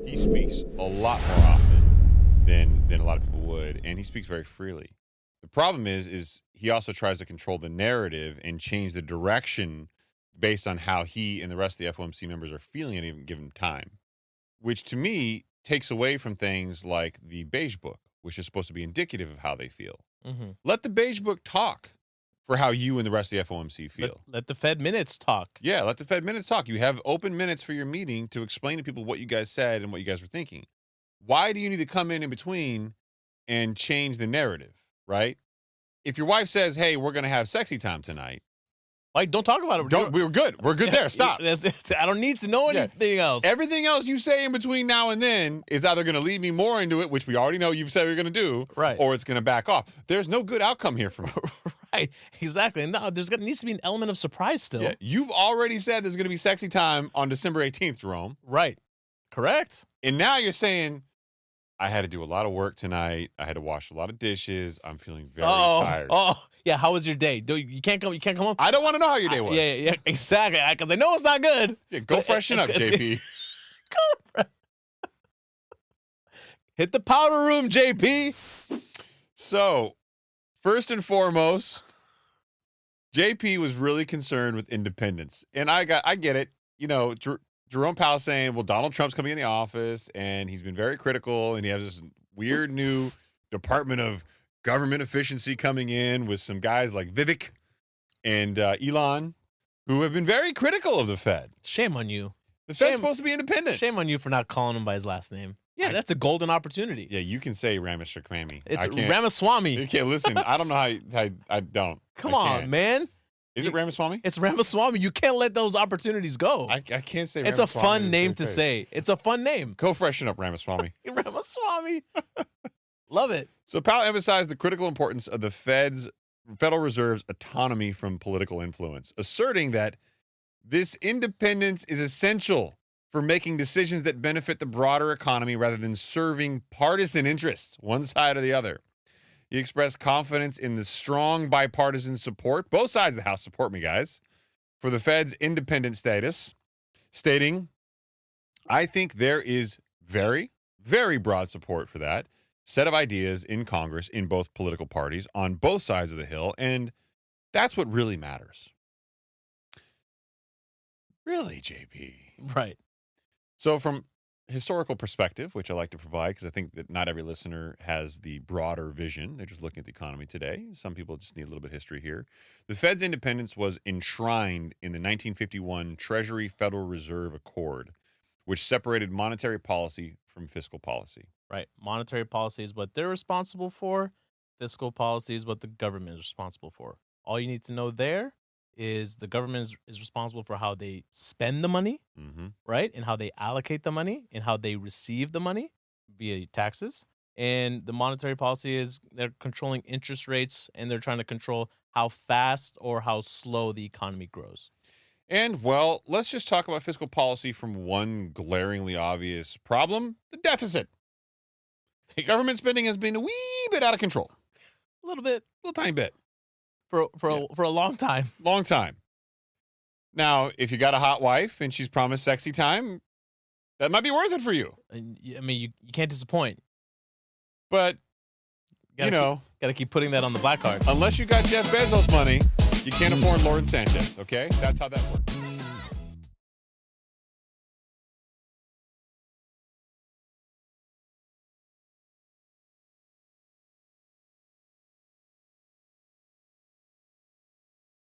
he speaks a lot more often than a lot of people would, and he speaks very freely. The problem is he also tries to control the narrative and change the direction based on how he and the rest of the FOMC members are feeling at any given time, which to me takes away from things like the Beige Book, which is supposed to be indicative of how they feel. Mm-hmm. Let the Beige Book talk for how you and the rest of the FOMC feel. Let the Fed minutes talk. Yeah, let the Fed minutes talk. You have open minutes for your meeting to explain to people what you guys said and what you guys were thinking. Why do you need to come in between and change the narrative, right? If your wife says, hey, we're going to have sexy time tonight. Like, don't talk about it. We're good. We're good there. Stop. I don't need to know anything else. Everything else you say in between now and then is either going to lead me more into it, which we already know you've said you're going to do, right, or it's going to back off. There's no good outcome here for me. Right, exactly. And no, needs to be an element of surprise still. Yeah, you've already said there's going to be sexy time on December 18th, Jerome. Right. Correct. And now you're saying, I had to do a lot of work tonight. I had to wash a lot of dishes. I'm feeling very tired. Oh, yeah. How was your day? You can't come home? I don't want to know how your day was. Yeah, exactly. Because I know it's not good. Yeah, go freshen up, JP. Hit the powder room, JP. So, first and foremost, JP was really concerned with independence. And I get it. You know, Jerome Powell saying, well, Donald Trump's coming in the office, and he's been very critical, and he has this weird new Department of Government Efficiency coming in with some guys like Vivek and Elon, who have been very critical of the Fed. Shame on you. The Fed's supposed to be independent. Shame on you for not calling him by his last name. Yeah, that's a golden opportunity. Yeah, you can say Ramaswamy. It's Ramaswamy. You can't listen. I don't know how I don't. Come on, man. Is it Ramaswamy? It's Ramaswamy. You can't let those opportunities go. I can't say Ramaswamy. It's a fun name to say. It's a fun name. Go freshen up, Ramaswamy. Ramaswamy. Love it. So Powell emphasized the critical importance of the Federal Reserve's autonomy from political influence, asserting that this independence is essential for making decisions that benefit the broader economy rather than serving partisan interests, one side or the other. He expressed confidence in the strong bipartisan support, both sides of the House support me, guys, for the Fed's independent status, stating, I think there is very, very broad support for that set of ideas in Congress, in both political parties, on both sides of the Hill, and that's what really matters. Really, JP? Right. So from historical perspective, which I like to provide because I think that not every listener has the broader vision. They're just looking at the economy today. Some people just need a little bit of history here. The Fed's independence was enshrined in the 1951 Treasury Federal Reserve Accord, which separated monetary policy from fiscal policy. Right. Monetary policy is what they're responsible for. Fiscal policy is what the government is responsible for. All you need to know there is the government is responsible for how they spend the money, right? And how they allocate the money and how they receive the money via taxes. And the monetary policy is they're controlling interest rates and they're trying to control how fast or how slow the economy grows. And, well, let's just talk about fiscal policy from one glaringly obvious problem, the deficit. Government spending has been a wee bit out of control. A little bit. A little tiny bit. For a long time. Long time. Now, if you got a hot wife and she's promised sexy time, that might be worth it for you. I mean, you can't disappoint. But, got to keep putting that on the black card. Unless you got Jeff Bezos money, you can't afford Lauren Sanchez, okay? That's how that works.